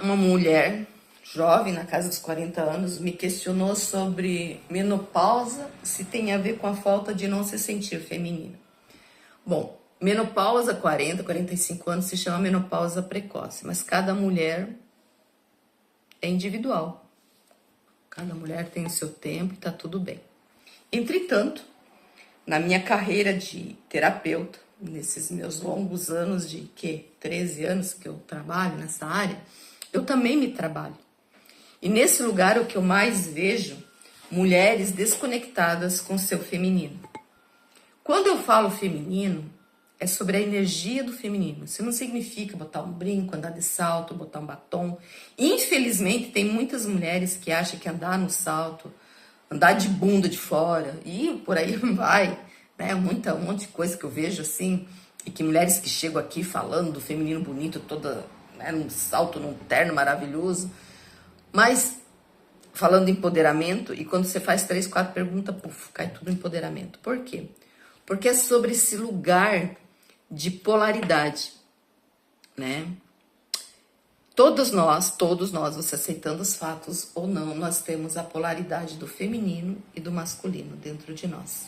uma mulher jovem, na casa dos 40 anos, me questionou sobre menopausa, se tem a ver com a falta de não se sentir feminina. Bom, menopausa 40, 45 anos se chama menopausa precoce, mas cada mulher é individual. Cada mulher tem o seu tempo e tá tudo bem. Entretanto, na minha carreira de terapeuta, nesses meus longos anos de 13 anos que eu trabalho nessa área, eu também me trabalho. E nesse lugar o que eu mais vejo, mulheres desconectadas com seu feminino. Quando eu falo feminino, é sobre a energia do feminino. Isso não significa botar um brinco, andar de salto, botar um batom. Infelizmente, tem muitas mulheres que acham que andar no salto, andar de bunda de fora e por aí vai, né? Um monte de coisa que eu vejo assim, e que mulheres que chegam aqui falando do feminino bonito, toda, né, num salto, num terno maravilhoso, mas falando de empoderamento, e quando você faz 3, 4 perguntas, puf, cai tudo empoderamento. Por quê? Porque é sobre esse lugar de polaridade, né? Todos nós, você aceitando os fatos ou não, nós temos a polaridade do feminino e do masculino dentro de nós.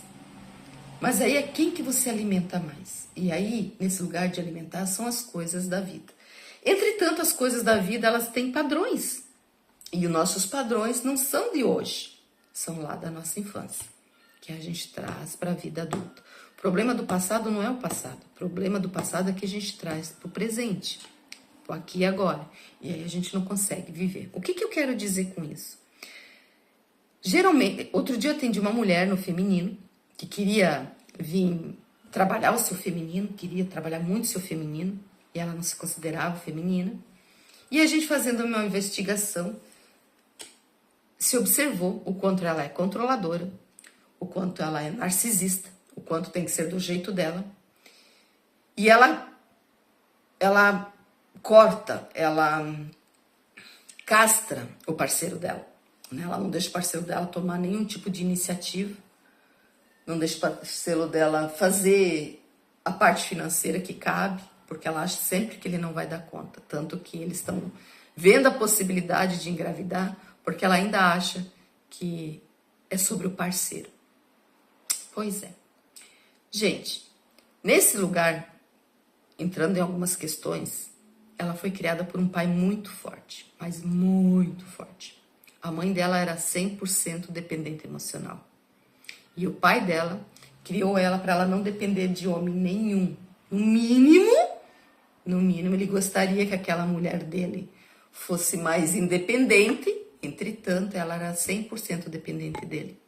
Mas aí é quem que você alimenta mais? E aí, nesse lugar de alimentar, são as coisas da vida. Entretanto, as coisas da vida, elas têm padrões. E os nossos padrões não são de hoje, são lá da nossa infância, que a gente traz para a vida adulta. O problema do passado não é o passado. O problema do passado é que a gente traz para o presente, para o aqui e agora. E aí a gente não consegue viver. O que eu quero dizer com isso? Geralmente, outro dia eu atendi uma mulher no feminino que queria vir trabalhar o seu feminino, queria trabalhar muito o seu feminino, e ela não se considerava feminina. E a gente fazendo uma investigação, se observou o quanto ela é controladora, o quanto ela é narcisista, o quanto tem que ser do jeito dela. E ela corta, ela castra o parceiro dela. Né? Ela não deixa o parceiro dela tomar nenhum tipo de iniciativa, não deixa o parceiro dela fazer a parte financeira que cabe, porque ela acha sempre que ele não vai dar conta. Tanto que eles estão vendo a possibilidade de engravidar, porque ela ainda acha que é sobre o parceiro. Pois é. Gente, nesse lugar, entrando em algumas questões, ela foi criada por um pai muito forte, mas muito forte. A mãe dela era 100% dependente emocional. E o pai dela criou ela para ela não depender de homem nenhum. No mínimo, ele gostaria que aquela mulher dele fosse mais independente. Entretanto, ela era 100% dependente dele.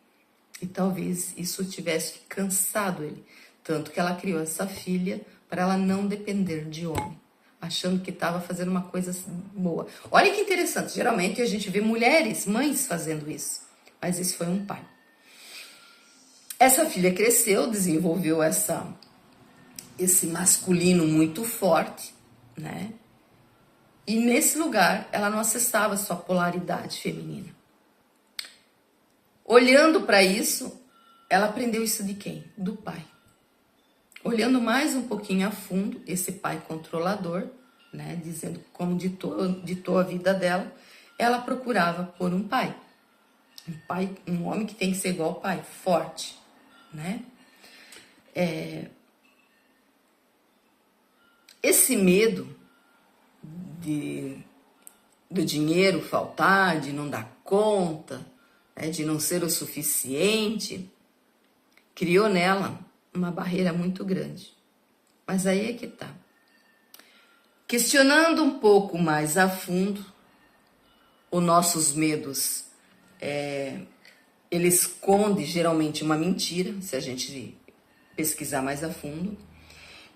E talvez isso tivesse cansado ele. Tanto que ela criou essa filha para ela não depender de homem, achando que estava fazendo uma coisa boa. Olha que interessante, geralmente a gente vê mulheres, mães fazendo isso. Mas esse foi um pai. Essa filha cresceu, desenvolveu esse masculino muito forte, né? E nesse lugar, ela não acessava sua polaridade feminina. Olhando para isso, ela aprendeu isso de quem? Do pai. Olhando mais um pouquinho a fundo, esse pai controlador, né, dizendo como ditou a vida dela, ela procurava por um pai. Um homem que tem que ser igual ao pai, forte, né? Esse medo do dinheiro faltar, de não dar conta, né, de não ser o suficiente, criou nela uma barreira muito grande. Mas aí é que tá. Questionando um pouco mais a fundo, os nossos medos, ele esconde geralmente uma mentira, se a gente pesquisar mais a fundo.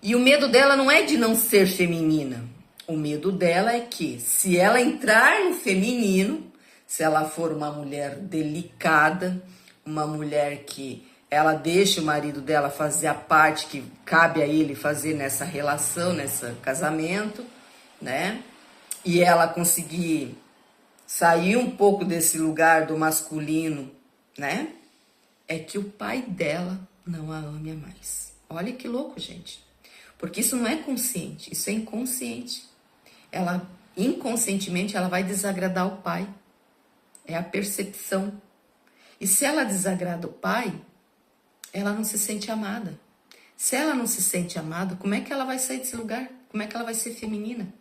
E o medo dela não é de não ser feminina. O medo dela é que, se ela entrar no feminino, se ela for uma mulher delicada, uma mulher que ela deixa o marido dela fazer a parte que cabe a ele fazer nessa relação, nesse casamento, né? E ela conseguir sair um pouco desse lugar do masculino, né? É que o pai dela não a ame mais. Olha que louco, gente. Porque isso não é consciente, isso é inconsciente. Ela inconscientemente ela vai desagradar o pai. É a percepção. E se ela desagrada o pai, ela não se sente amada. Se ela não se sente amada, como é que ela vai sair desse lugar? Como é que ela vai ser feminina?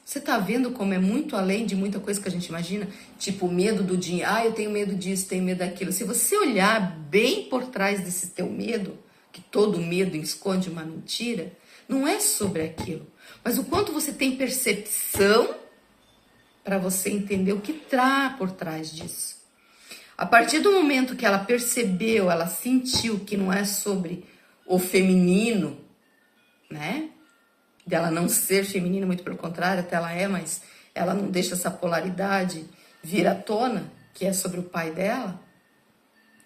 Você tá vendo como é muito além de muita coisa que a gente imagina? Tipo, o medo do dinheiro. Ah, eu tenho medo disso, tenho medo daquilo. Se você olhar bem por trás desse teu medo, que todo medo esconde uma mentira, não é sobre aquilo. Mas o quanto você tem percepção para você entender o que está por trás disso. A partir do momento que ela percebeu, ela sentiu que não é sobre o feminino, né? Dela não ser feminina, muito pelo contrário, até ela é, mas ela não deixa essa polaridade vir à tona, que é sobre o pai dela.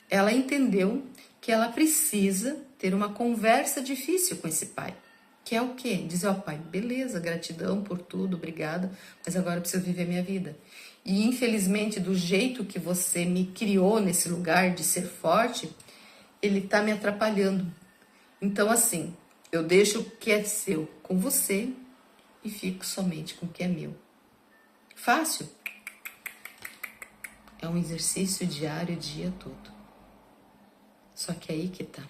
Ela entendeu que ela precisa ter uma conversa difícil com esse pai. Que é o quê? Dizer ao pai, beleza, gratidão por tudo, obrigada, mas agora eu preciso viver minha vida. E infelizmente, do jeito que você me criou nesse lugar de ser forte, ele tá me atrapalhando. Então, assim, eu deixo o que é seu com você e fico somente com o que é meu. Fácil? É um exercício diário, o dia todo. Só que aí que tá.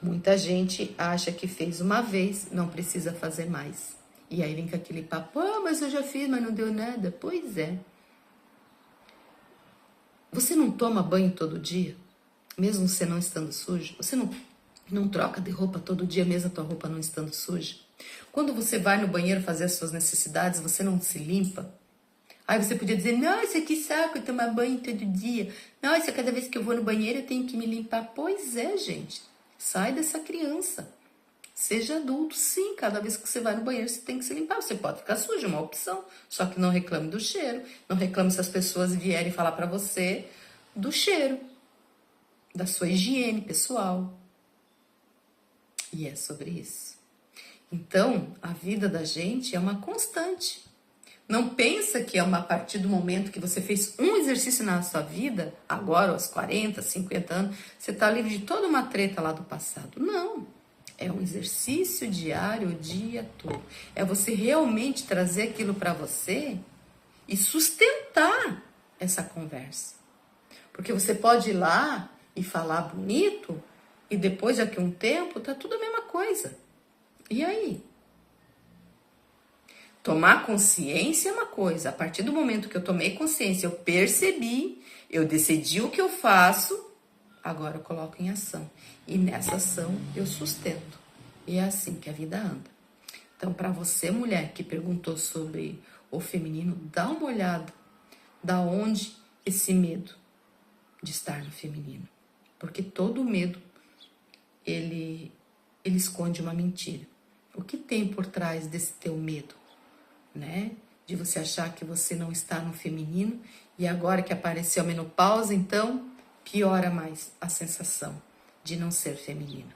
Muita gente acha que fez uma vez, não precisa fazer mais. E aí vem com aquele papo, mas eu já fiz, mas não deu nada. Pois é. Você não toma banho todo dia? Mesmo você não estando sujo? Você não troca de roupa todo dia, mesmo a tua roupa não estando suja? Quando você vai no banheiro fazer as suas necessidades, você não se limpa? Aí você podia dizer, nossa, que saco tomar banho todo dia. Nossa, cada vez que eu vou no banheiro eu tenho que me limpar. Pois é, gente. Sai dessa criança. Seja adulto, sim. Cada vez que você vai no banheiro, você tem que se limpar. Você pode ficar sujo, é uma opção. Só que não reclame do cheiro. Não reclame se as pessoas vierem falar pra você do cheiro. Da sua higiene pessoal. E é sobre isso. Então, a vida da gente é uma constante. Não pensa que é a partir do momento que você fez um exercício na sua vida, agora aos 40, 50 anos, você está livre de toda uma treta lá do passado. Não. É um exercício diário, o dia todo. É você realmente trazer aquilo para você e sustentar essa conversa. Porque você pode ir lá e falar bonito e depois, daqui a um tempo, tá tudo a mesma coisa. E aí? Tomar consciência é uma coisa. A partir do momento que eu tomei consciência, eu percebi, eu decidi o que eu faço, agora eu coloco em ação. E nessa ação eu sustento. E é assim que a vida anda. Então, para você, mulher, que perguntou sobre o feminino, dá uma olhada da onde esse medo de estar no feminino. Porque todo medo, ele esconde uma mentira. O que tem por trás desse teu medo? Né? De você achar que você não está no feminino e agora que apareceu a menopausa, então piora mais a sensação de não ser feminino.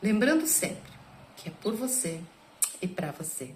Lembrando sempre que é por você e para você.